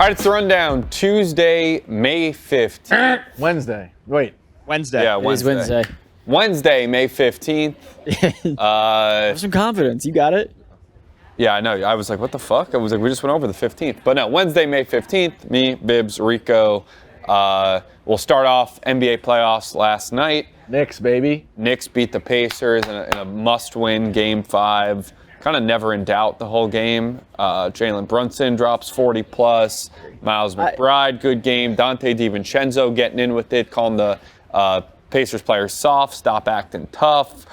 right, it's the rundown. Tuesday, May 15th. Wednesday. Wait. Wednesday. Yeah, Wednesday. It is Wednesday. Wednesday, May 15th. Have some confidence. You got it. Yeah, I know. I was like, what the fuck? I was like, we just went over the 15th. But no, Wednesday, May 15th, me, Bibbs, Rico. We'll start off NBA playoffs last night. Knicks, baby. Knicks beat the Pacers in a must-win Game 5. Kind of never in doubt the whole game. Jalen Brunson drops 40+. Miles McBride, good game. Donte DiVincenzo getting in with it, calling the Pacers players soft, stop acting tough.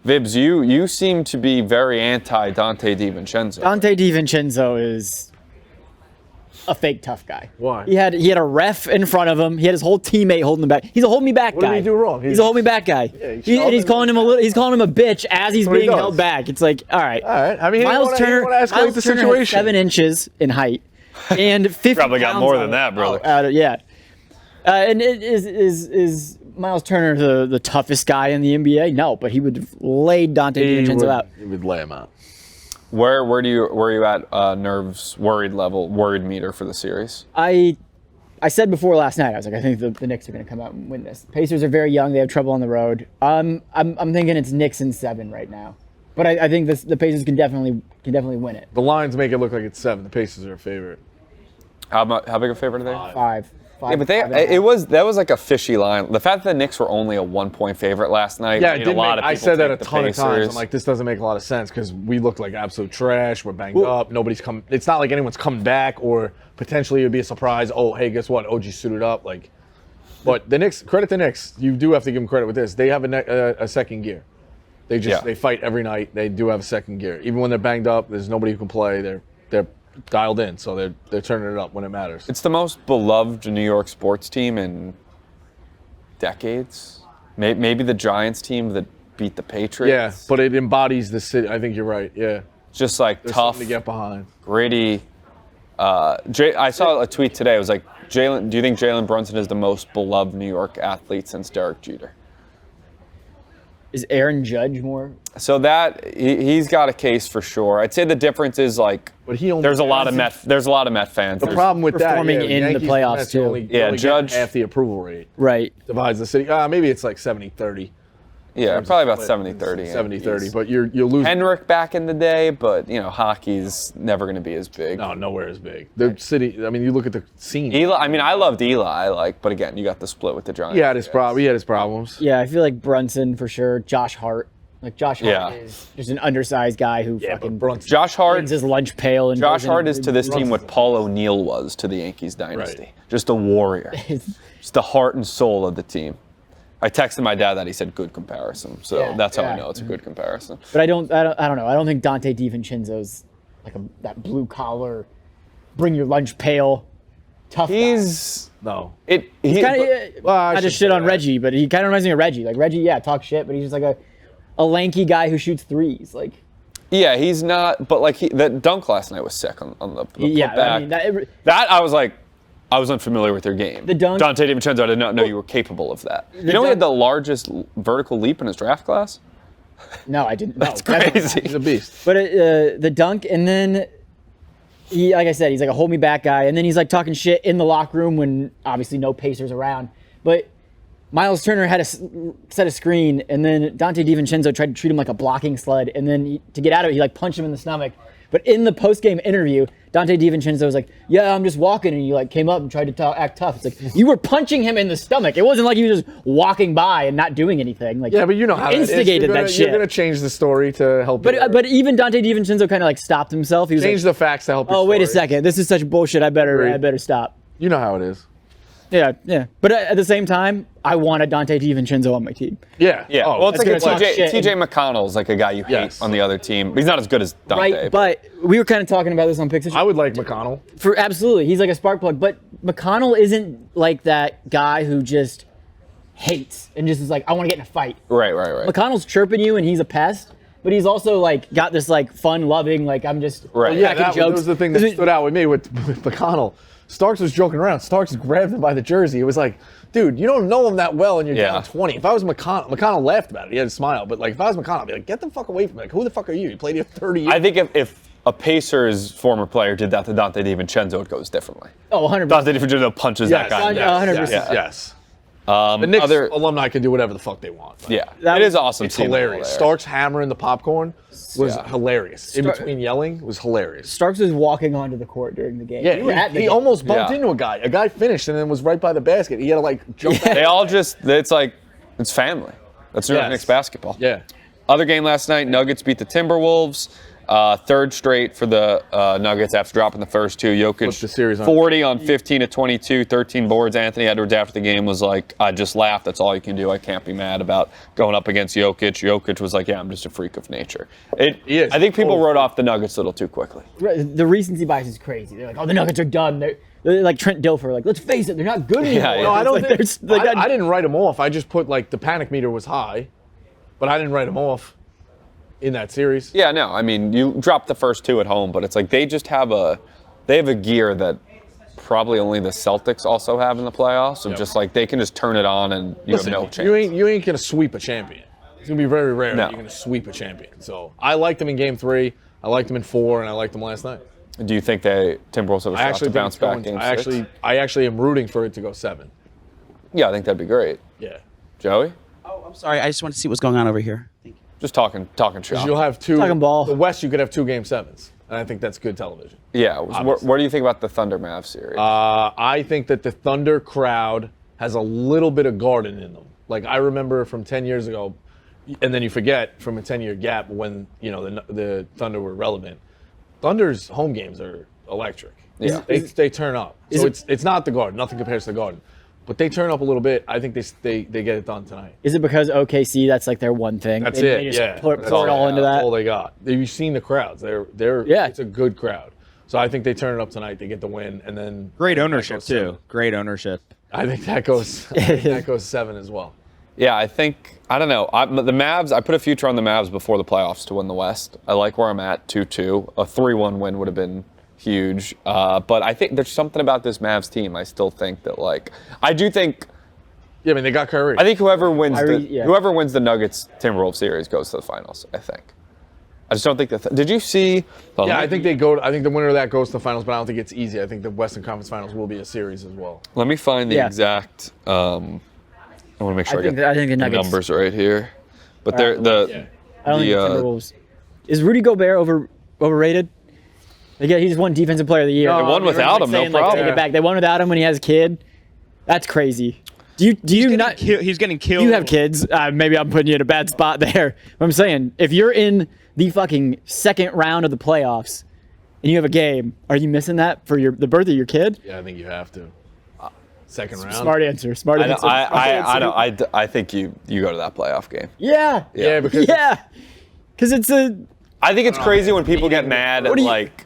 Vibs, you seem to be very anti-Donte DiVincenzo. Donte DiVincenzo is a fake tough guy. Why? He had a ref in front of him. He had his whole teammate holding him back. He's a hold me back guy. What did he do wrong? He's a hold me back guy. Yeah, he's calling him a bitch as he's being held back. It's like, all right. All right. I mean, Miles Turner escalate the situation. Has 7 inches in height and 50 Probably got pounds more on than that, brother. Yeah. And it is Miles Turner the toughest guy in the NBA? No, but he would lay Donte DiVincenzo out. He would lay him out. Where are you at nerves, worried meter for the series? I said before last night, I was like, I think the Knicks are going to come out and win this. Pacers are very young; they have trouble on the road. I'm thinking it's Knicks in 7 right now, but I think the Pacers can definitely win it. The lines make it look like it's 7. The Pacers are a favorite. How big a favorite are they? 5. Yeah, but that was like a fishy line. The fact that the Knicks were only a 1-point favorite last night. Yeah, made a lot of people I said that a take the ton of times. Pacers. I'm like, this doesn't make a lot of sense because we look like absolute trash. We're banged up. Nobody's come. It's not like anyone's coming back, or potentially it would be a surprise. Oh, hey, guess what? OG suited up. Like, but the Knicks, credit the Knicks. You do have to give them credit with this. They have a second gear. They fight every night. They do have a second gear. Even when they're banged up, there's nobody who can play. They're dialed in, so they're turning it up when it matters. It's the most beloved New York sports team in decades. Maybe the Giants team that beat the Patriots. Yeah, but it embodies the city. I think you're right. Yeah, Just like there's tough, something to get behind. gritty. I saw a tweet today. It was like, do you think Jalen Brunson is the most beloved New York athlete since Derek Jeter? Is Aaron Judge more? So that he's got a case for sure. I'd say the difference is like, But he only there's a lot of Met fans. The problem with that, performing in the Yankees and playoffs, Mets, too. you only get Judge- half the approval rate. Right. Divides the city. Maybe it's like 70-30. Yeah, probably about 70-30. 70-30, but you're losing. Henrik back in the day, but hockey's never going to be as big. No, nowhere as big. The city. I mean, you look at the scene. Eli, I loved Eli, but again, you got the split with the Giants. He had his problems. Yeah, I feel like Brunson for sure. Josh Hart. Like Josh Hart Yeah. is just an undersized guy who fucking Brunson. Josh Hart brings his lunch pail and Josh goes in Hart and- is to this team what Paul O'Neill was to the Yankees dynasty. Right. Just a warrior. Just the heart and soul of the team. I texted my dad that he said good comparison. So Yeah, that's how I yeah. know it's a good comparison. But I don't know. I don't think Donte DiVincenzo's like that blue collar, bring your lunch pail, tough guy. He's No. I just shit on Reggie, but he kind of reminds me of Reggie. Like Reggie, yeah, talk shit, but he's just like a lanky guy who shoots threes. Like yeah, he's not. But like that dunk last night was sick on the yeah, putback. I mean that I was like, I was unfamiliar with your game. The dunk- Donte DiVincenzo, I did not know you were capable of that. You know he had the largest vertical leap in his draft class? no, I didn't. That's no, crazy. He's a beast. But the dunk, and then he, like I said, he's like a hold me back guy, and then he's like talking shit in the locker room when obviously no Pacers around. But Miles Turner had set a screen, and then Donte DiVincenzo tried to treat him like a blocking sled, and then to get out of it, he like punched him in the stomach. But in the post-game interview, Donte DiVincenzo was like, yeah, I'm just walking, and you like came up and tried to act tough. It's like, you were punching him in the stomach. It wasn't like he was just walking by and not doing anything. Like, Yeah, but you know how instigated that shit. You're gonna change the story to help. But even Donte DiVincenzo kind of like stopped himself. He was change like, the facts to help. Your oh, wait a story. second. This is such bullshit. I better stop. You know how it is. Yeah. But at the same time, I wanted Donte DiVincenzo on my team. Yeah. Yeah. Oh, well, it's like that's gonna talk shit TJ McConnell's like a guy you hate Yes. on the other team. He's not as good as Donte. Right, but we were kind of talking about this on Pixel. I would like McConnell. For absolutely, he's like a spark plug. But McConnell isn't like that guy who just hates and just is like, I want to get in a fight. Right. McConnell's chirping you and he's a pest, but he's also like got this like fun-loving, like I'm just Right. Yeah, cracking that jokes. was the thing that stood out with me with McConnell. Starks was joking around. Starks grabbed him by the jersey. It was like, dude, you don't know him that well and you're down 20. If I was McConnell laughed about it. He had a smile. But like if I was McConnell, I'd be like, get the fuck away from me. Like, who the fuck are you? You played here 30 years. I think if a Pacers former player did that to Donte DiVincenzo, it goes differently. Oh, 100%. Donte DiVincenzo punches that guy. Yes, 100%. Yes. The Knicks alumni can do whatever the fuck they want. Yeah, it is awesome. It's hilarious. Starks hammering the popcorn was hilarious. In between yelling, was hilarious. Starks was walking onto the court during the game. Yeah, he almost bumped into a guy. A guy finished and then was right by the basket. He had to like jump back. They all just, it's family. That's New York Knicks basketball. Yeah. Other game last night, Nuggets beat the Timberwolves. Third straight for the Nuggets after dropping the first two. Jokic, the series on 40 on 15 of 22, 13 boards. Anthony Edwards after the game was like, I just laughed. That's all you can do. I can't be mad about going up against Jokic. Jokic was like, yeah, I'm just a freak of nature. I think people wrote off the Nuggets a little too quickly. The recency bias is crazy. They're like, oh, the Nuggets are done. They're like Trent Dilfer. Like, let's face it, they're not good anymore. Yeah. No, I don't think. I didn't write them off. I just put like the panic meter was high, but I didn't write them off. In that series? Yeah, no. I mean, you dropped the first two at home, but it's like they just have a gear that probably only the Celtics also have in the playoffs. Of just like they can just turn it on and have no chance. You ain't gonna sweep a champion. It's gonna be very rare that you're gonna sweep a champion. So I liked them in Game 3, I liked them in 4, and I liked them last night. Do you think Timberwolves have a shot to bounce back Game 6? I actually am rooting for it to go 7. Yeah, I think that'd be great. Yeah. Joey? Oh, I'm sorry. I just want to see what's going on over here. Thank you. Just talking shop. You'll have two. Talking ball. The West, you could have 2 Game 7s, and I think that's good television. Yeah. What do you think about the Thunder Mavs series? I think that the Thunder crowd has a little bit of Garden in them. Like I remember from 10 years ago, and then you forget from a 10-year gap when the Thunder were relevant. Thunder's home games are electric. Yeah. They turn up. So it's not the Garden. Nothing compares to the Garden. But they turn up a little bit. I think they get it done tonight. Is it because OKC, that's like their one thing? That's they it. just Pour it all into that. All they got. You've seen the crowds. It's a good crowd. So I think they turn it up tonight. They get the win, and then great ownership too. Great ownership. I think that goes. that goes 7 as well. Yeah, I don't know. The Mavs, I put a future on the Mavs before the playoffs to win the West. I like where I'm at, 2-2. A 3-1 win would have been huge. But I think there's something about this Mavs team. I still think that I do think. Yeah, I mean they got Kyrie. I think whoever wins the Nuggets Timberwolves series goes to the finals. I think. I just don't think that. Did you see? I think they go. I think the winner of that goes to the finals, but I don't think it's easy. I think the Western Conference Finals will be a series as well. Let me find the exact. I want to make sure I get the Nuggets, numbers right here. But they're I don't think the Timberwolves. Is Rudy Gobert overrated? Again, he just won Defensive Player of the Year. They won without him, no problem. Take it back. They won without him when he has a kid. That's crazy. Do you not? He's getting killed. You have kids. Maybe I'm putting you in a bad spot there. But I'm saying, if you're in the fucking second round of the playoffs and you have a game, are you missing that for the birth of your kid? Yeah, I think you have to. Second round. Smart answer. I think you go to that playoff game. Yeah. Because it's a. I think it's crazy when people get mad at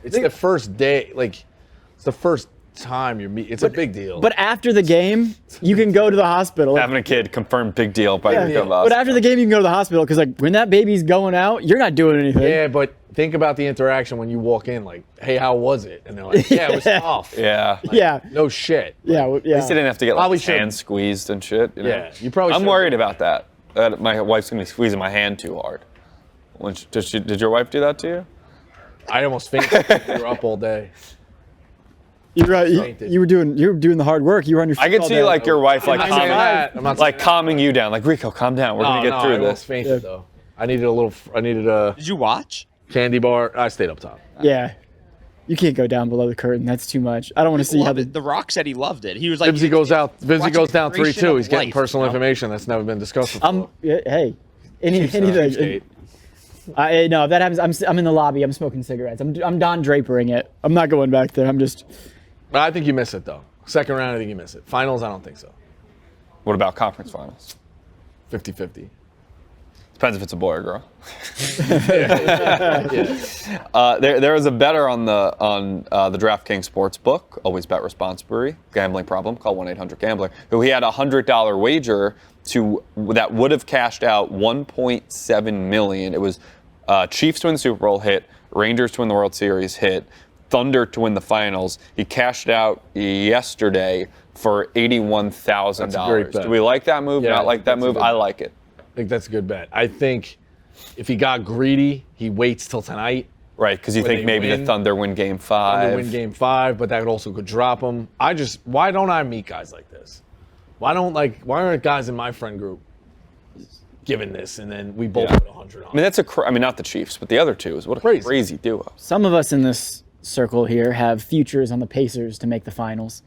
It's the first day. It's the first time you're meeting. It's a big deal. But after the game, you can go to the hospital. Having a kid, confirmed big deal. But after the game, you can go to the hospital because when that baby's going out, you're not doing anything. Yeah, but think about the interaction when you walk in. Like, hey, how was it? And they're like, yeah, it was tough. Yeah. No shit. Yeah. At least they didn't have to get his hand squeezed and shit. Yeah, you probably. I'm worried about that. That my wife's gonna be squeezing my hand too hard. Did your wife do that to you? I almost fainted. We were up all day. You're right. You were doing the hard work. You were on your feet. I could see your wife calming you down. Like, Rico, calm down. We're gonna get through this. I almost fainted though. I needed a. Did you watch? Candy bar. I stayed up top. Yeah. You can't go down below the curtain. That's too much. I don't want to see how the Rock said he loved it. He was like, Vimsy goes down 3-2. He's getting personal information that's never been discussed before. Hey, anything. No, if that happens, I'm in the lobby. I'm smoking cigarettes. I'm Don Drapering it. I'm not going back there. But I think you miss it though. Second round, I think you miss it. Finals, I don't think so. What about conference finals? 50-50. Depends if it's a boy or girl. There was a bettor on the DraftKings sports book. Always bet responsibly. Gambling problem? Call 1-800-GAMBLER. Who he had a $100 wager that would have cashed out $1.7 million. It was Chiefs to win the Super Bowl hit, Rangers to win the World Series hit, Thunder to win the finals. He cashed out yesterday for $81,000. That's a great bet. Do we like that move? Yeah, Not like that move? I like it. I think that's a good bet. I think if he got greedy, he waits till tonight Right, because you when think they maybe win. the Thunder win Game 5. They win Game 5, but that also could drop them. Why don't I meet guys like this? Why aren't guys in my friend group given this, and then we both put 100 on? I mean, not the Chiefs, but the other two is what a crazy duo. Some of us in this circle here have futures on the Pacers to make the finals.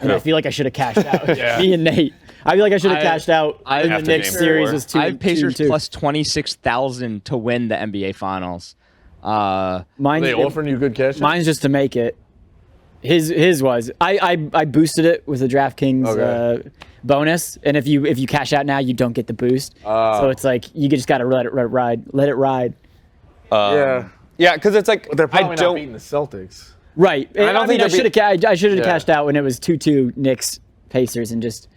And Who? I feel like I should have cashed out. Yeah. Me and Nate. I feel like I should have cashed out. I- in the After Knicks game series four. was 2 I have Pacers 2-2. plus 26,000 to win the NBA Finals. Mine's, They offering you good cash? mine's just to make it. His was. I boosted it with the DraftKings Okay. bonus, and if you cash out now, you don't get the boost. So it's like you just gotta let it ride. Let it ride. Yeah. Yeah, because it's like But they're probably I not don't. beating the Celtics. Right. I don't think I they're should have. I should have Yeah. cashed out when it was 2-2 Knicks Pacers and just.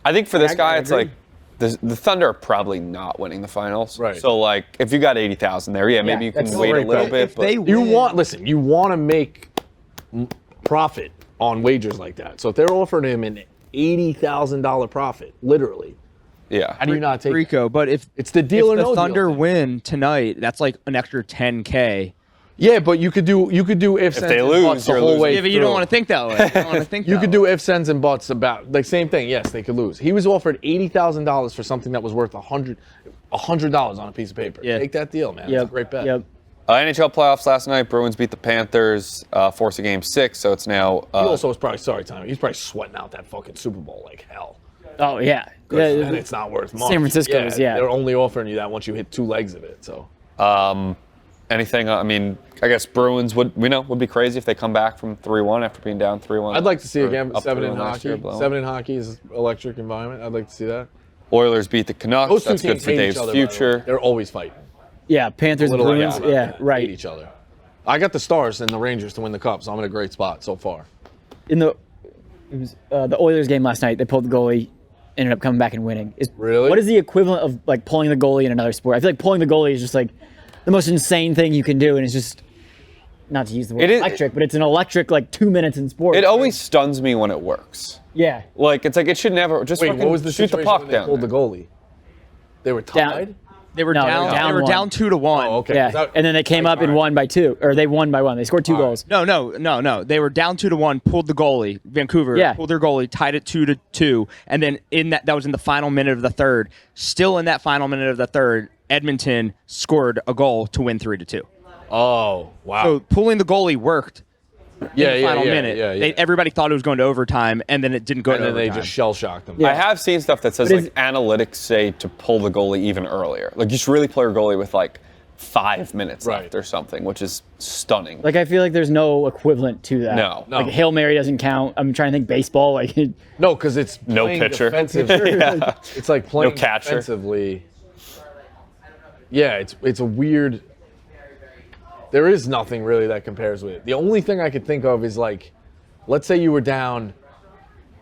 I think for this I guy, it's agree. like the Thunder are probably not winning the finals. Right. So like, if you got 80,000 there, yeah, maybe you can that's wait a great little bet. bit. If But they You win, want to make profit on wagers like that. So if they're offering him an $80,000 profit, literally, yeah, how do you not take it? Rico, but if It's the deal if or the no deal Thunder thing. win tonight, that's like an extra 10K. Yeah, but you could do if they lose, the you're whole losing. way Yeah, but you don't through. want to think that way. You don't want to think You that could way. do ifs, ands, and buts about like same thing. Yes, they could lose. He was offered $80,000 for something that was worth $100 on a piece of paper. Yeah. Take that deal, man. It's a great bet. Yep. NHL playoffs last night. Bruins beat the Panthers, force a Game 6. So it's now. He also was probably Tommy. He's probably sweating out that fucking Super Bowl like hell. Oh yeah. And it's not worth much. San Francisco's, yeah. They're only offering you that once you hit 2 legs of it. So anything. I mean, I guess Bruins would be crazy if they come back from 3-1 after being down 3-1. I'd like to see or again up 7 in 3-1 last year, hockey. blowing. 7 in hockey is electric environment. I'd like to see that. Oilers beat the Canucks. Those two That's good teams for hate Dave's each other. By the way. future. They're always fighting. Yeah. Panthers, Little Bruins. like that. Yeah. Hate Right. each other. I got the Stars and the Rangers to win the Cup, so I'm in a great spot so far. In the Oilers game last night, they pulled the goalie, ended up coming back and winning. Really? What is the equivalent of like pulling the goalie in another sport? I feel like pulling the goalie is just like the most insane thing you can do, and it's just not to use the word It is- electric, but it's an electric like 2 minutes in sports. It always stuns me when it works. Yeah. Like it's like it should never just Wait, fucking what was the shoot the situation puck when they down. pulled the there. goalie? They were Down. tied? They were No, down. they They were were down down 2-1. Oh, okay. Yeah. And then they came up and won by 2, or they won by 1. They scored 2 goals. No. They were down 2-1. Pulled the goalie. Vancouver Yeah. pulled their goalie, tied it 2-2, and then that was in the final minute of the third. Still in that final minute of the third, Edmonton scored a goal to win 3-2. Oh, wow. So pulling the goalie worked. yeah, in the final yeah, minute. Yeah, yeah. Everybody thought it was going to overtime, and then it didn't go And to then overtime. they just shell-shocked them. I have seen stuff that says But like is- analytics say to pull the goalie even earlier. Like you should really play your goalie with like 5 minutes Right. left or something, which is stunning. Like I feel like there's no equivalent to that. No. Like Hail Mary doesn't count. I'm trying to think baseball. Like No, because it's No playing pitcher. defensive. Yeah. It's like playing catcher. defensively. Yeah, it's a weird. There is nothing really that compares with it. The only thing I could think of is like, let's say you were down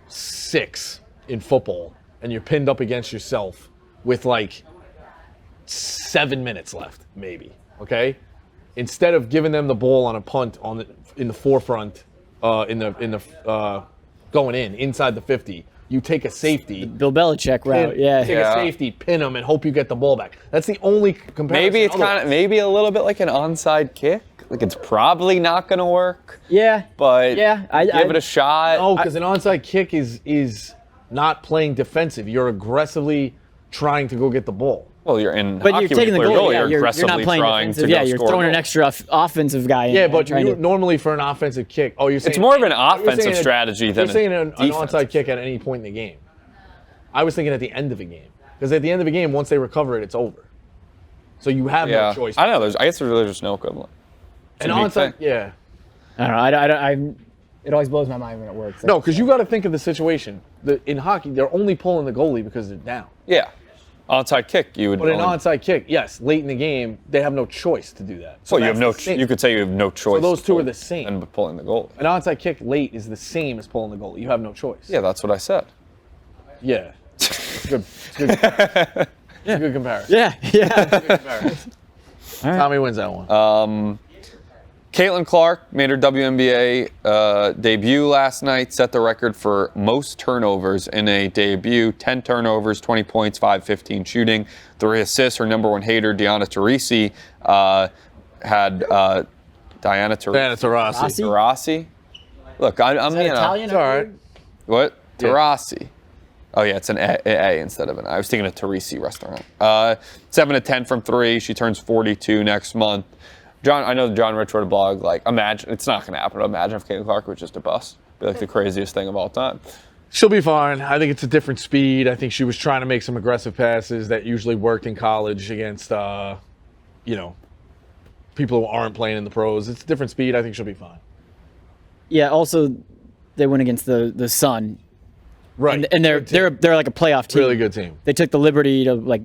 6 in football and you're pinned up against yourself with like 7 minutes left, maybe. Okay, instead of giving them the ball on a punt in the forefront, going inside the 50, you take a safety. Bill Belichick route. Yeah. Take Yeah. a safety, pin them, and hope you get the ball back. That's the only comparison. Maybe it's Otherwise- kind of maybe a little bit like an onside kick. Like it's probably not gonna work, Yeah. but Yeah, give it a shot. No, because an onside kick is not playing defensive. You're aggressively trying to go get the ball. Well, you're in But hockey you're taking the when you play goal. a Yeah, goal, you're aggressively not playing trying defensive. to Yeah, go you're score a throwing an goal. extra offensive guy in. Yeah, there but trying to- normally for an offensive kick, you're saying It's more of an you're offensive saying strategy than you're saying a an defensive. onside kick at any point in the game. I was thinking at the end of a game, because at the end of a game, once they recover it, it's over. So you have Yeah, no choice. I don't know. I guess there's really just no equivalent. It's An a unique onside, thing. yeah. I don't know. It always blows my mind when it works. No, because you got to think of the situation. In hockey, they're only pulling the goalie because they're down. Yeah, onside kick. You would. But an only- onside kick, yes, late in the game, they have no choice to do that. So Well, you have that's no. the same. You could say you have no choice. those to two pull are the same. And pulling the goal. An onside kick late is the same as pulling the goalie. You have no choice. Yeah, that's what I said. Yeah. It's good. It's good. It's a good comparison. Yeah. Yeah. Comparison. Tommy wins that one. Caitlin Clark made her WNBA debut last night, set the record for most turnovers in a debut. 10 turnovers, 20 points, 5-15 shooting, 3 assists. Her number one hater, Deanna Taurasi, had Diana Taurasi. Taurasi. Look, I'm Is that Italian? It's all right. What? Yeah. Taurasi. Oh yeah, it's an A instead of an I. I was thinking of Teresi restaurant. 7 of 10 from 3. She turns 42 next month. John, I know John Rich wrote a blog. Like, imagine it's not going to happen. But imagine if Caitlin Clark was just a bust. Be like the craziest thing of all time. She'll be fine. I think it's a different speed. I think she was trying to make some aggressive passes that usually worked in college against, people who aren't playing in the pros. It's a different speed. I think she'll be fine. Yeah. Also, they went against the Sun, Right. and they're like a playoff team. really good team. They took the liberty to like.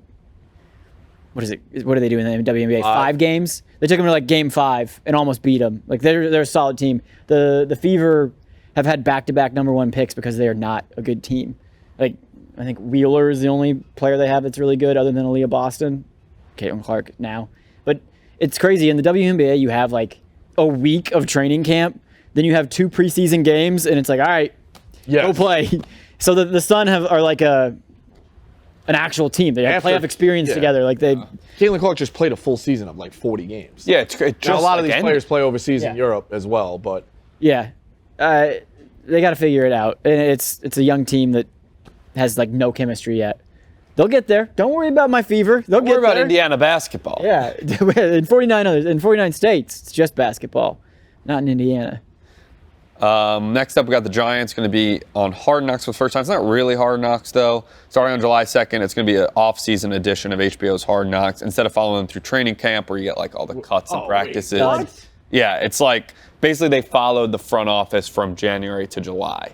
What is it? What are they doing in the WNBA? 5 games. They took them to like game 5 and almost beat them. Like they're a solid team. The Fever have had back-to-back #1 picks because they are not a good team. Like I think Wheeler is the only player they have that's really good, other than Aaliyah Boston, Caitlin Clark now. But it's crazy in the WNBA. You have like a week of training camp, then you have 2 preseason games, and it's like, all right, go play. So the Sun are like an actual team. They have playoff experience together. Like Caitlin Clark just played a full season of like 40 games. Yeah, it's just Now, a lot of these ended. players play overseas in Europe as well, but yeah, they got to figure it out. And it's a young team that has like no chemistry yet. They'll get there. Don't worry about my Fever. They'll Don't get worry about there. Indiana basketball. Yeah, in 49 states, it's just basketball, not in Indiana. Next up, we got the Giants going to be on Hard Knocks for the first time. It's not really Hard Knocks, though. Starting on July 2nd, it's going to be an off-season edition of HBO's Hard Knocks. Instead of following them through training camp where you get like all the cuts and practices. What? Yeah, it's like basically they followed the front office from January to July.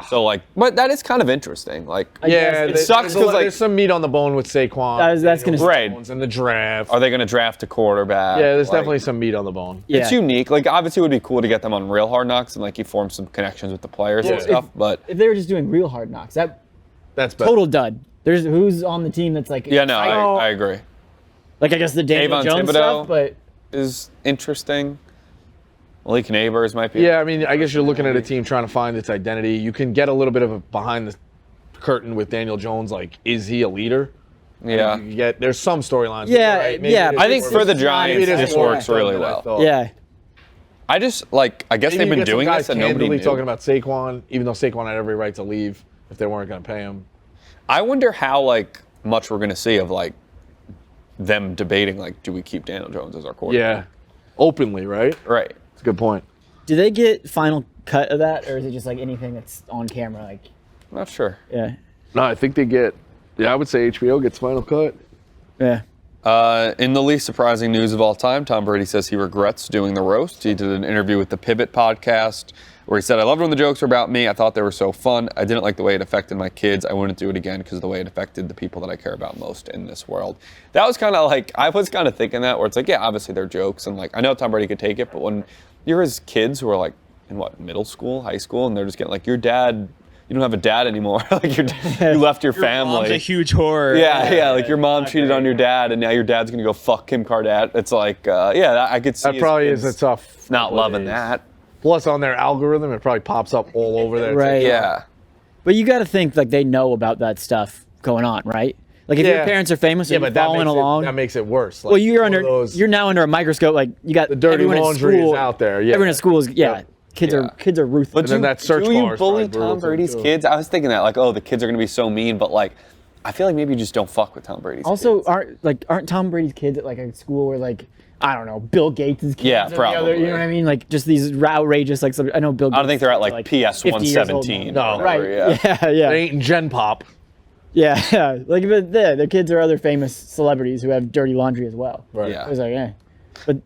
So like, but that is kind of interesting. Like, it sucks because like there's some meat on the bone with Saquon. That's gonna Right. in the draft. Are they going to draft a quarterback? Yeah, there's Like, definitely some meat on the bone. Yeah. It's unique. Like, obviously, it would be cool to get them on real Hard Knocks and like you form some connections with the players and stuff. But If they were just doing real Hard Knocks, that That's better. total dud. There's who's on the team that's like yeah, no, exciting? I agree. Like I guess the Daniel Avon Jones Thibodeau. stuff, but Is interesting. Malik Neighbors might be. Yeah, I mean, I guess you're looking at a team trying to find its identity. You can get a little bit of a behind the curtain with Daniel Jones. Like, is he a leader? Yeah. You get there's some storylines. Yeah, Right? Maybe yeah, it is I think more- for the maybe Giants, it is this more works done really than I well. thought. yeah. I just like. I guess Maybe they've you been get some doing guys this and nobody candidly knew. talking about Saquon, even though Saquon had every right to leave if they weren't going to pay him. I wonder how like much we're gonna see of like them debating like, do we keep Daniel Jones as our quarterback? Yeah, openly, right? Right. That's a good point. Do they get final cut of that, or is it just like anything that's on camera? Like, I'm not sure. yeah, No, I think they get. Yeah, I would say HBO gets final cut. yeah. In the least surprising news of all time, Tom Brady says he regrets doing the roast. He did an interview with the Pivot podcast where he said, I loved when the jokes were about me. I thought they were so fun. I didn't like the way it affected my kids. I wouldn't do it again because of the way it affected the people that I care about most in this world. That was kind of like, I was kind of thinking that where it's like, yeah, obviously they're jokes. And like, I know Tom Brady could take it, but when you're his kids who are like in what, middle school, high school, and they're just getting like, your dad, you don't have a dad anymore. Like you left your family. Mom's a huge whore. Yeah, like your mom cheated on your dad, and now your dad's gonna go fuck Kim Kardashian. It's like, I could see That probably is a tough. not loving that. Plus, on their algorithm, it probably pops up all over there. Right. Yeah, But you got to think like they know about that stuff going on, right? Like if your Yeah. parents are famous Yeah, and but that following makes along. that makes it worse. Like, well, you're one of under. those- You're now under a microscope. Like you got The dirty everyone laundry at school, is out there. Yeah. Everyone at school is Yep. Kids are ruthless. And then that search do you bar is bully probably brutal, Tom Brady's too. kids? I was thinking that, like, oh, the kids are gonna be so mean, but like, I feel like maybe you just don't fuck with Tom Brady's Also, kids. aren't Tom Brady's kids at like a school where like I don't know Bill Gates' kids? Yeah, or the probably. other, you know what I mean? Like just these outrageous like I know Bill. Gates I don't think they're at like PS 50 years old 117. now. No. Right? Yeah. Yeah. They ain't in Gen Pop. Yeah. Like but their kids are other famous celebrities who have dirty laundry as well. Right. Yeah. It was like but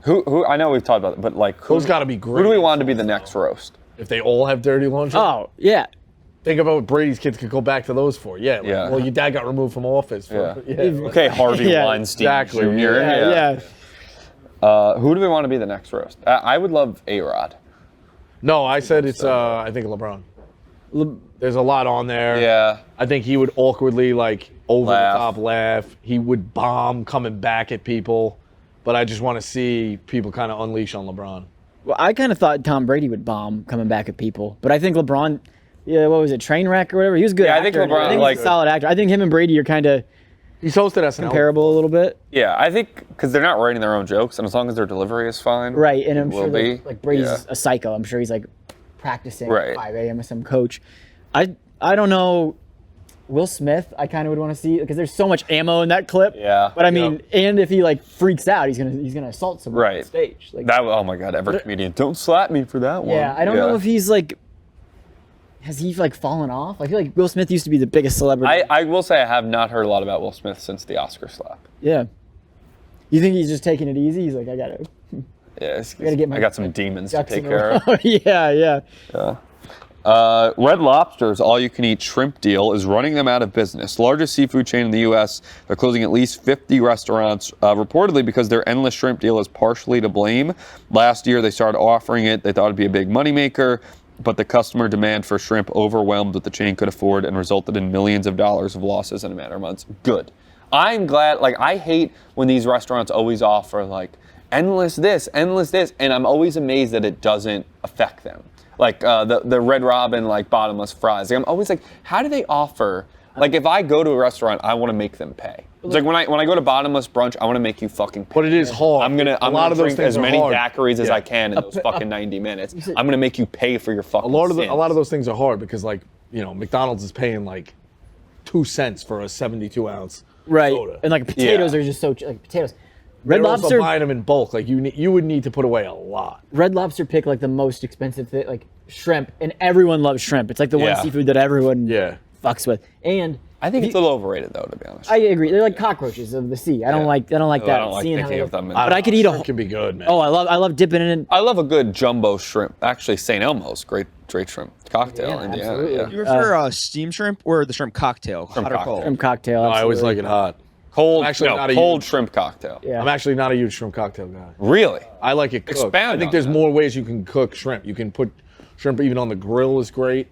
Who? I know we've talked about it, but like, Those got to be great. who do we want to be the next roast? If they all have dirty laundry. oh yeah. Think about what Brady's kids could go back to those for. Yeah. Like, Yeah. well, your dad got removed from office. For, Yeah. yeah. Okay, Harvey Yeah, Weinstein exactly. Jr. Yeah. Who do we want to be the next roast? I would love A-Rod. No, I said it's. I think LeBron. There's a lot on there. Yeah. I think he would awkwardly like over Laugh. the top laugh. He would bomb coming back at people, but I just want to see people kind of unleash on LeBron. Well, I kind of thought Tom Brady would bomb coming back at people, but I think LeBron, what was it, Trainwreck or whatever? He was a good. Yeah, I think actor. LeBron, I think like- he's a solid actor. I think him and Brady are kind of He's hosted SNL. comparable a little bit. Yeah, I think because they're not writing their own jokes, and as long as their delivery is fine, Right, and I'm it sure will be. that, like Brady's Yeah. a psycho. I'm sure he's like practicing Right. at 5 a.m. with some coach. I don't know. Will Smith, I kind of would want to see because there's so much ammo in that clip. Yeah. But I mean, and if he like freaks out, he's gonna assault someone on Right. stage. Like That. Oh my God! Every comedian, don't slap me for that one. yeah, I don't know if he's like. Has he like fallen off? I feel like Will Smith used to be the biggest celebrity. I will say I have not heard a lot about Will Smith since the Oscar slap. Yeah. You think he's just taking it easy? He's like, I gotta Yeah, gotta get my I got some demons to ducks take in a care of. row. Yeah. Red Lobster's all-you-can-eat shrimp deal is running them out of business. Largest seafood chain in the U.S. They're closing at least 50 restaurants, reportedly because their endless shrimp deal is partially to blame. Last year, they started offering it. They thought it'd be a big moneymaker, but the customer demand for shrimp overwhelmed what the chain could afford and resulted in millions of dollars of losses in a matter of months. Good. I'm glad. Like, I hate when these restaurants always offer, like, endless this, and I'm always amazed that it doesn't affect them. Like the Red Robin, like bottomless fries. Like, I'm always like, how do they offer? Like, if I go to a restaurant, I want to make them pay. It's like when I go to bottomless brunch, I want to make you fucking pay. But it is hard. I'm gonna drink as many hard. daiquiris as Yeah. I can in those fucking 90 minutes. I'm gonna make you pay for your fucking. A lot of sins. those things are hard because, like, you know, McDonald's is paying like 2 cents for a 72-ounce Right. soda. And like potatoes Yeah. are just so like potatoes. Red They're also Lobster. buying them in bulk. Like you would need to put away a lot. Red Lobster picked like the most expensive thing, like shrimp, and everyone loves shrimp. It's like the one Yeah. seafood that everyone Yeah. fucks with. And I think it's a little overrated though, to be honest. I agree. They're like cockroaches of the sea. I don't like that. I don't like seeing how thinking they- of them. But I could eat a Shrimp can be good, man. Oh, I love dipping it in. I love a good jumbo shrimp. Actually, St. Elmo's great shrimp cocktail. Yeah, in Indiana. absolutely. Yeah. You prefer steam shrimp or the shrimp cocktail? Shrimp Hot or cocktail. cold? Shrimp cocktail. I always absolutely. like it hot. Cold, I'm actually no, not a cold huge- shrimp cocktail. Yeah. I'm actually not a huge shrimp cocktail guy. Really? I like it cooked. Expound I think on there's that. more ways you can cook shrimp. You can put shrimp even on the grill is great.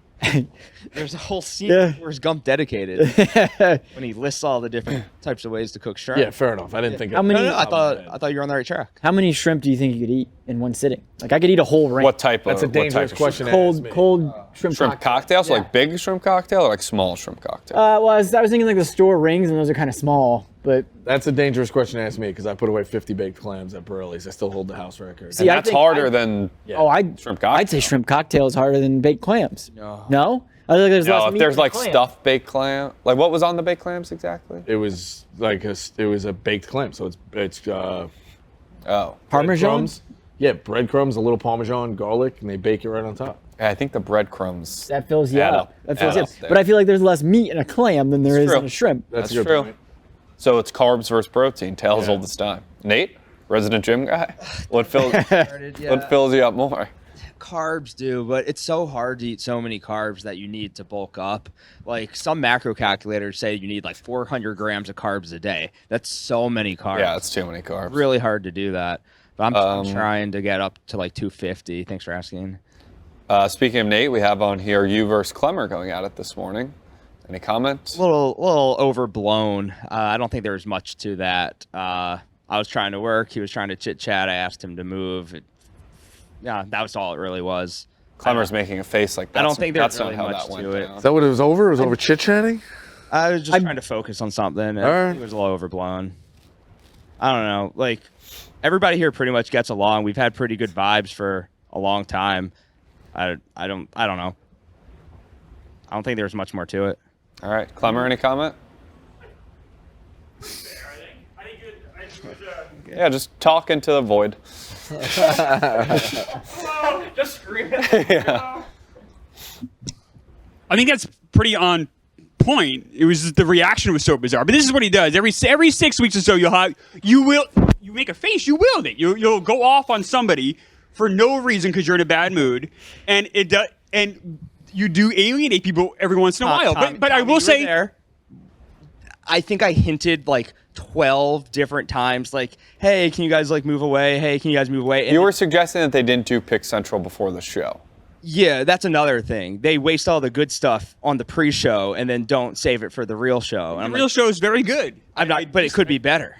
There's a whole scene Yeah. where it's Gump dedicated when he lists all the different types of ways to cook shrimp. Yeah, fair enough. I didn't think How of many- No, I thought you were on the right track. How many shrimp do you think you could eat in one sitting? Like I could eat a whole ring. What type That's of a dangerous what type of question. Cold shrimp Shrimp cocktail? So Yeah. like big shrimp cocktail or like small shrimp cocktail? Well, I was thinking like the store rings, and those are kind of small. But That's a dangerous question to ask me because I put away 50 baked clams at Burley's. I still hold the house record. See, and I that's think harder I- than I'd cocktail. say shrimp cocktail is harder than baked clams. No. No? I think there's No, less if meat there's in a like clam. stuffed baked clam, like what was on the baked clams exactly? It was like it was a baked clam, so it's Oh, Parmesan. breadcrumbs. Yeah, breadcrumbs, a little Parmesan, garlic, and they bake it right on top. I think the breadcrumbs. That fills you Add up. up. That fills Add you up up. there. But I feel like there's less meat in a clam than there is true. in a shrimp. That's That's a good true. point. So it's carbs versus protein. Tales Yeah. oldest time. Nate, resident gym guy. What fills? Yeah. What fills you up more? Carbs do, but it's so hard to eat so many carbs that you need to bulk up. Like some macro calculators say you need like 400 grams of carbs a day. That's so many carbs. Yeah, it's too many carbs. really hard to do that. But I'm trying to get up to like 250. Thanks for asking. Speaking of Nate, we have on here you versus Clemmer going at it this morning. Any comments? A little overblown. I don't think there was much to that. I was trying to work. He was trying to chit chat. I asked him to move. Yeah, that was all it really was. Clemmer's making a face like that. I don't think there's that's not really how much that went to it. down. Is that what it was over? It was over chit chatting? I was just trying to focus on something. right. It was a little overblown. I don't know. Like everybody here pretty much gets along. We've had pretty good vibes for a long time. I don't know. I don't think there's much more to it. All right, Clemmer, any comment? Yeah, just talk into the void. Just scream it. I think that's pretty on point. It was just, the reaction was so bizarre. But this is what he does every 6 weeks or so. You make a face. You will it. You'll go off on somebody for no reason because you're in a bad mood, and you do alienate people every once in a while. But I Tommy, will you were say, there. I think I hinted like 12 different times, like, "Hey, can you guys like move away? Hey, can you guys move away?" And You were suggesting that they didn't do Pick Central before the show. yeah, that's another thing. They waste all the good stuff on the pre-show and then don't save it for the real show. And the I'm real like, show is very good. I'm not, but it could be better.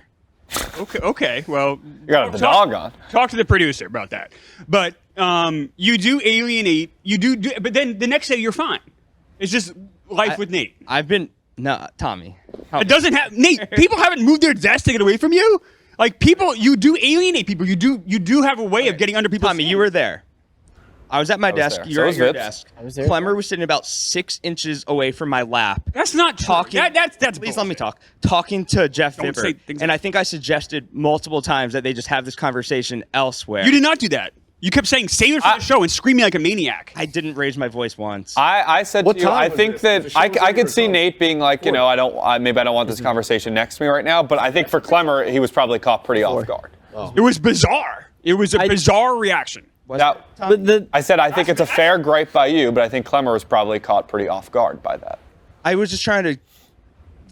Okay. Well, You got the dog on. Talk to the producer about that. But you do alienate. You do. But then the next day you're fine. It's just life with Nate. I've been No, Tommy. It doesn't have Nate. People haven't moved their desk to get away from you. Like people, you do alienate people. You do have a way of getting under people's Tommy, skin. you were there. I was at my desk. there. You So were was at your Vips. desk. I was there. Clemmer was sitting about 6 inches away from my lap. That's not true. Talking. That's Please bullshit. let me talk. Talking to Jeff Don't say Vibber, things and like- I think I suggested multiple times that they just have this conversation elsewhere. You did not do that. You kept saying save it for the show and screaming like a maniac. I didn't raise my voice once. I said What to you, time I was think this? that The show I was could over see till- Nate being like, maybe I don't want this conversation next to me right now, but I think for Clemmer, he was probably caught pretty off guard. It was bizarre. It was a bizarre reaction. Now, But I said I think it's a fair gripe by you, but I think Clemmer was probably caught pretty off guard by that. I was just trying to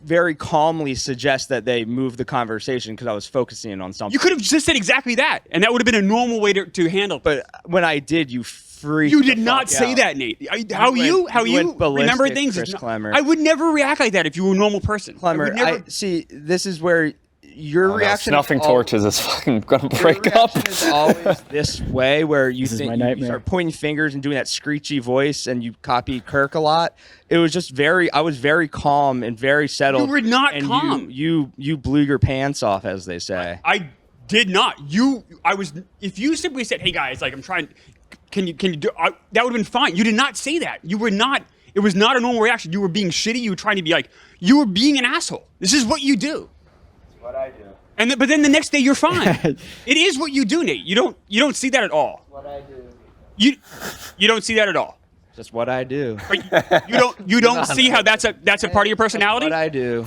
very calmly suggest that they move the conversation because I was focusing on something. You could have just said exactly that, and that would have been a normal way to handle. But when I did, you freaked. you did the not fuck say out. that, Nate. How you went remember ballistic, things? Chris is not- Clemmer. I would never react like that if you were a normal person. Clemmer, I would never, see. This is where your reaction. Snuffing is torches is fucking gonna Your break up. reaction is always this way, where you is think my you nightmare. start pointing fingers and doing that screechy voice, and you copy Kirk a lot. It was just I was very calm and very settled. You were not and calm. You blew your pants off, as they say. I did not. I was. If you simply said, "Hey guys, like I'm trying," can you do? That would have been fine. You did not say that. You were not. It was not a normal reaction. You were being shitty. You were trying to be like. You were being an asshole. This is what you do. That's what I do. But then the next day you're fine. It is what you do, Nate. You don't see that at all. What I do. You don't see that at all. Just what I do. But you don't see how that's a part of your personality. What I do.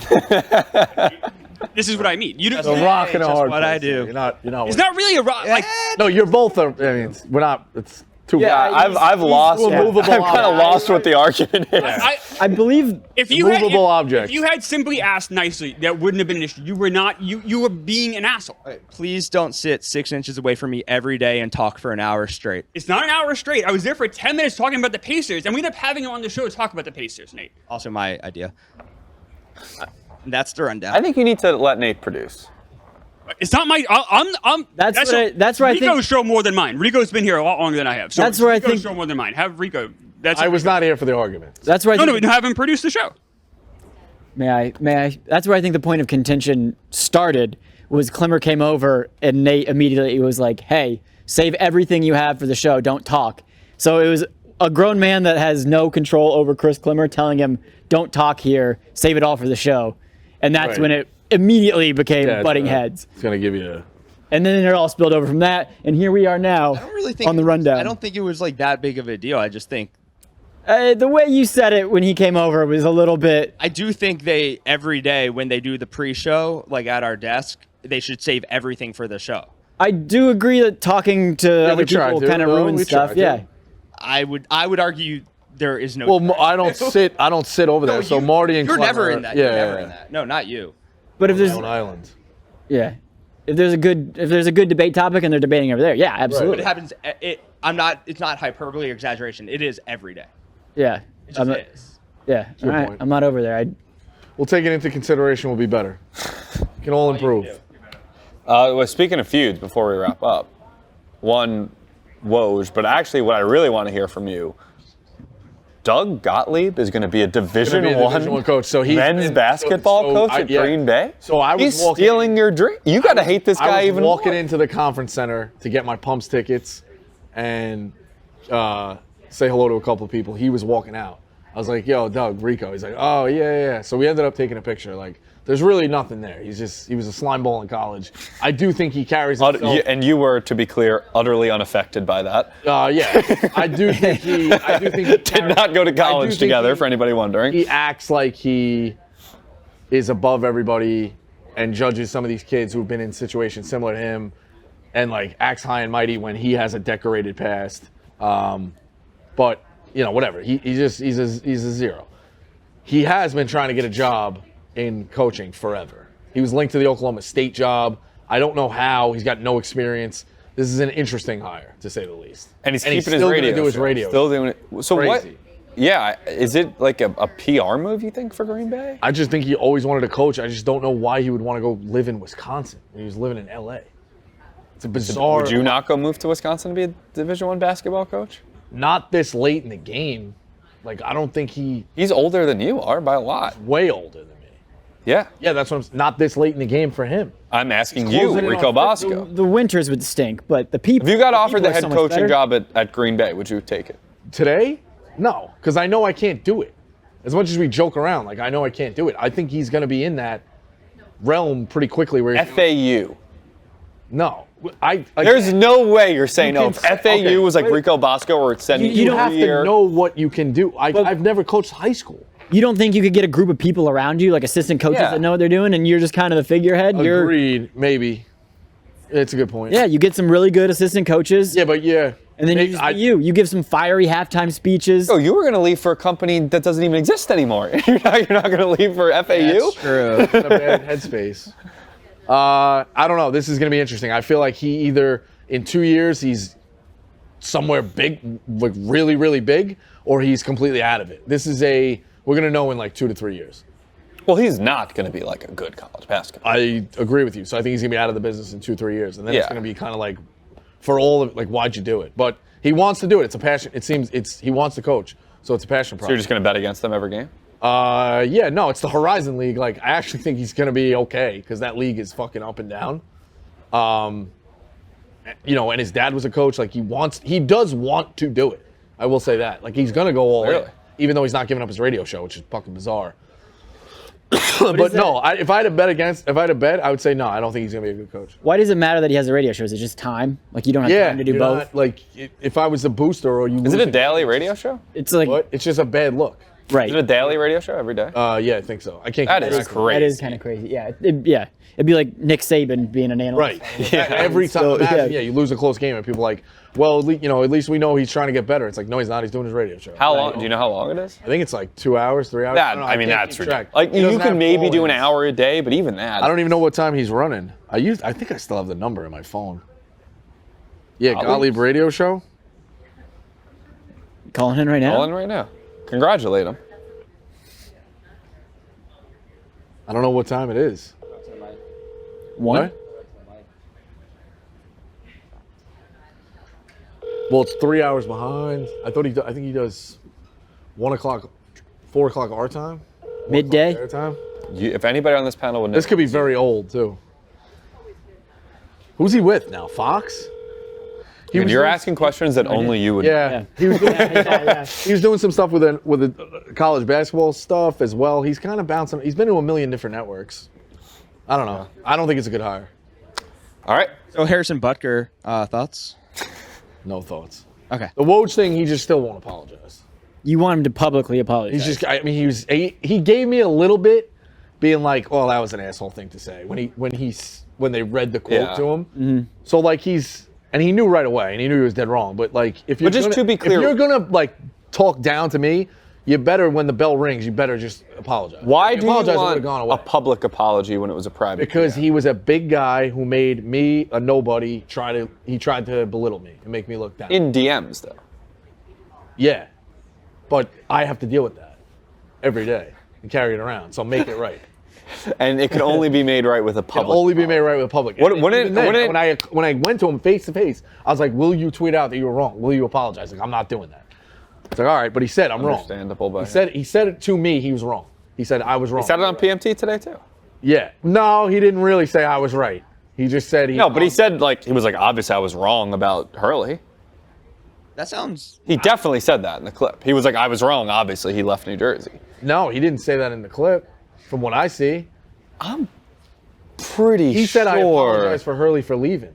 This is what I mean. You don't. A rock and a Just hard what I place. do. You're not. It's not really a rock. Like No, you're both. I mean, we're not. It's too. Yeah, I've lost. a movable I've kind of object. lost what the argument is. I believe if you had, movable object. if you had simply asked nicely, that wouldn't have been an issue. You were not. You were being an asshole. Please don't sit 6 inches away from me every day and talk for an hour straight. It's not an hour straight. I was there for 10 minutes talking about the Pacers, and we ended up having him on the show to talk about the Pacers, Nate. Also my idea. That's the rundown. I think you need to let Nate produce. It's not my. That's where I think- Rico's show more than mine. Rico's been here a lot longer than I have. So That's where I Rico's think- show more than mine. Have Rico. I was not here for the argument. that's where I No, think, have him produce the show. May I? That's where I think the point of contention started. Was Clemmer came over and Nate immediately was like, "Hey, save everything you have for the show. Don't talk." So it was a grown man that has no control over Chris Clemmer telling him, "Don't talk here. Save it all for the show." And that's Right. when it immediately became Yeah, butting heads. It's gonna give you a. And then it all spilled over from that. And here we are now I don't really think on the it was- rundown. I don't think it was like that big of a deal. I just think The way you said it when he came over was a little bit. I do think they every day when they do the pre-show, like at our desk, they should save everything for the show. I do agree that talking to other we tried people to, kind of though. ruins We stuff. tried to. Yeah. I would argue there is no. Well, I don't sit over there. So Marty and you're Clemmer, never in that. Yeah, You're never in that. No, not you. But if My there's own island. yeah, if there's a good debate topic and they're debating over there, yeah, But absolutely. it happens. It's not hyperbole or exaggeration. It is every day. Yeah. It just is. Yeah. All Good right. point. I'm not over there. We'll take it into consideration. We'll be better. Can all improve. Well, speaking of feuds, before we wrap up, one Woj, but actually, what I really want to hear from you, Doug Gottlieb is going to be a Division Division I coach. So he's men's been- basketball so coach I- at yeah. Green Bay. So I was He's walking- stealing your dream. You got to hate this guy I was even walking more. into the conference center to get my Pumps tickets and say hello to a couple of people. He was walking out. I was like, "Yo, Doug, Rico." He's like, "Oh yeah." So we ended up taking a picture. Like, there's really nothing there. He was a slime ball in college. I do think he carries himself. And you were, to be clear, utterly unaffected by that. Yeah, I do think he. Did not go to college together, for anybody wondering. He acts like he is above everybody and judges some of these kids who've been in situations similar to him, and like acts high and mighty when he has a decorated past. But whatever. He's a zero. He has been trying to get a job in coaching forever. He was linked to the Oklahoma State job. I don't know how. He's got no experience. This is an interesting hire, to say the least. And he's keeping his still radio. gonna do his show. radio. Still doing it. So what? Crazy. Yeah, is it like a PR move, you think, for Green Bay? I just think he always wanted to coach. I just don't know why he would want to go live in Wisconsin when he was living in LA. It's a bizarre. Would you not go move to Wisconsin to be a Division I basketball coach? Not this late in the game. Like, I don't think He's older than you are by a lot. way older than me. Yeah. Yeah, that's what not this late in the game for him. I'm asking He's you, closing in Rico on Bosco. The winters would stink, but the people. If you got the offered people the are head so much coaching better. job at Green Bay, would you take it? Today? No, because I know I can't do it. As much as we joke around, like, I know I can't do it. I think he's going to be in that realm pretty quickly. Where FAU. no, There's no way you're saying You no. can If say- FAU okay, was like wait. Rico Bosco or sending you have here, to know what you can do. I've never coached high school. You don't think you could get a group of people around you, like assistant coaches Yeah. that know what they're doing, and you're just kind of the figurehead? Agreed, maybe. It's a good point. Yeah, you get some really good assistant coaches. Yeah, but yeah. And then Maybe- you just be you. You give some fiery halftime speeches. Oh, you were going to leave for a company that doesn't even exist anymore. You're not going to leave for FAU? True. in a bad headspace. I don't know. This is going to be interesting. I feel like he either in 2 years he's somewhere big, like really, really big, or he's completely out of it. We're going to know in like 2 to 3 years. Well, he's not going to be like a good college basketball. I agree with you. So I think he's going to be out of the business in 2 or 3 years. And then it's Yeah. going to be kind of like, for all of like, why'd you do it? But he wants to do it. It's a passion. It seems he wants to coach. So it's a passion So you're project. just going to bet against them every game? Yeah, no, it's the Horizon League. Like, I actually think he's going to be okay because that league is fucking up and down. You know, and his dad was a coach. Like, he does want to do it. I will say that. Like, he's going to go all in, Clearly. even though he's not giving up his radio show, which is fucking bizarre. But no, if I had to bet, I would say no. I don't think he's going to be a good coach. Why does it matter that he has a radio show? Is it just time? Like you don't have Yeah, time to do you're both? not- like, if I was a booster or you Is it a daily radio show? It's like What? It's just a bad look. right. Is it a daily radio show every day? Yeah, I think so. I can't. That keep is track of it. crazy. That is kind of crazy. Yeah. It'd be like Nick Saban being an analyst. Right. Every time, So, imagine, yeah. you lose a close game and people are like, well, at least we know he's trying to get better. It's like, no, he's not. He's doing his radio show. How long? Do you know how long it is? I think it's like 2 hours, 3 hours. That, don't know, I mean, can't that's keep track. ridiculous. Like, He you doesn't could have maybe do an call-ins. hour a day, but even that. I don't even know what time he's running. I think I still have the number in my phone. Yeah, Gottlieb's? Gottlieb radio show. Calling in right now. Call in right now. Congratulate him. I don't know what time it is. One. What? Well, it's 3 hours behind. I think he does 1 o'clock, 4 o'clock our time. Midday. Their time. If anybody on this panel would know. This could be very old too. Who's he with now? Fox? He And you're doing- asking questions that only you would know. Yeah, Yeah. he was doing, Yeah. he was doing some stuff with the college basketball stuff as well. He's kind of bouncing. He's been to a million different networks. I don't know. I don't think it's a good hire. All right. So Harrison Butker, thoughts? No thoughts. Okay. The Woj thing, he just still won't apologize. You want him to publicly apologize. He's just. I mean, he gave me a little bit, being like, "Oh, that was an asshole thing to say." When they read the quote Yeah. to him, so like and he knew right away, and he knew he was dead wrong. But like, if you're But just to be clear- if you're gonna like talk down to me, you better when the bell rings, you better just apologize. Why If do you apologize, it want would've gone away. a public apology when it was a private? Because he was a big guy who made me a nobody. He tried to belittle me and make me look down. In DMs, though. Yeah, but I have to deal with that every day and carry it around. So make it right. And it can only be made right with a It'll public. only be made right with the public. What- And when even it- then, when it- when I went to him face to face, I was like, "Will you tweet out that you were wrong? Will you apologize?" Like, I'm not doing that. It's like, all right, but he said I'm wrong. Understandable by He said it to me. He was wrong. He said I was wrong. He said it on PMT today, too. Yeah. No, he didn't really say I was right. He just said he. No, but he said, he was like, obviously I was wrong about Hurley. That sounds. He definitely said that in the clip. He was like, I was wrong. Obviously, he left New Jersey. No, he didn't say that in the clip. From what I see, I'm pretty he sure. said I apologize for Hurley for leaving.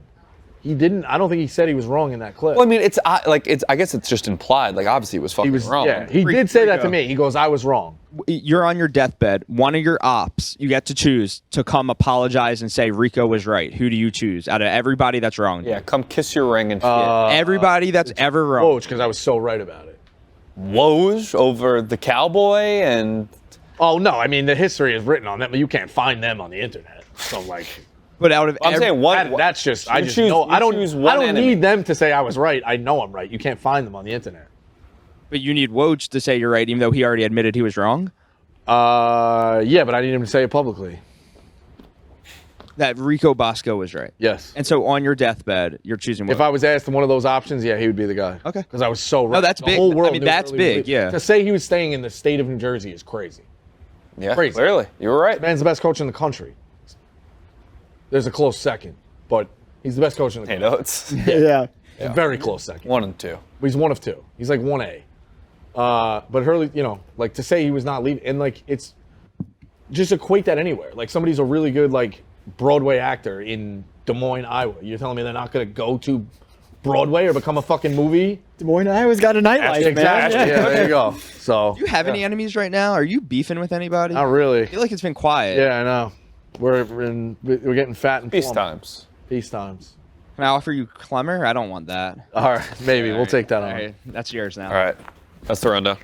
He didn't. I don't think he said he was wrong in that clip. Well, I mean, I guess it's just implied. Like, obviously, he was fucking He was wrong. Yeah, he did say that to me. He goes, "I was wrong." You're on your deathbed. One of your ops, you get to choose to come apologize and say Rico was right. Who do you choose out of everybody that's wrong? Yeah, come kiss your ring and Everybody that's ever wrong. Woj, because I was so right about it. Woj over the Cowboy and Oh no, I mean the history is written on them, but you can't find them on the internet. So like, But out of I'm saying one. that's just I you just choose- know you I don't choose one I don't enemy. need them to say I was right. I know I'm right. You can't find them on the internet. But you need Woj to say you're right, even though he already admitted he was wrong. Yeah, but I need him to say it publicly. that Rico Bosco was right. Yes. And so on your deathbed, you're choosing what? If I was asked one of those options, yeah, he would be the guy. Okay. Because I was so right. No, that's The big. whole world I mean, knew that's early big, belief. yeah. To say he was staying in the state of New Jersey is crazy. Yeah, Crazy. clearly. You were right. Man's the best coach in the country. There's a close second, but he's the best coach in the Hey, country. notes. Yeah. A very close second. 1 and 2. He's one of two. He's like 1A. But Hurley, like to say he was not leaving, and like it's just equate that anywhere. Like somebody's a really good like Broadway actor in Des Moines, Iowa. You're telling me they're not going to go to Broadway or become a fucking movie? Des Moines, Iowa's got a nightlife, Exactly. man. Yeah, there you go. So Do you have any enemies right now? Are you beefing with anybody? not really. I feel like it's been quiet. Yeah, I know. We're getting fat and Peace plump. times. Peace times. Can I offer you Clemmer? I don't want that. All right, maybe we'll take that All on. right, that's yours now. All right. That's the rundown.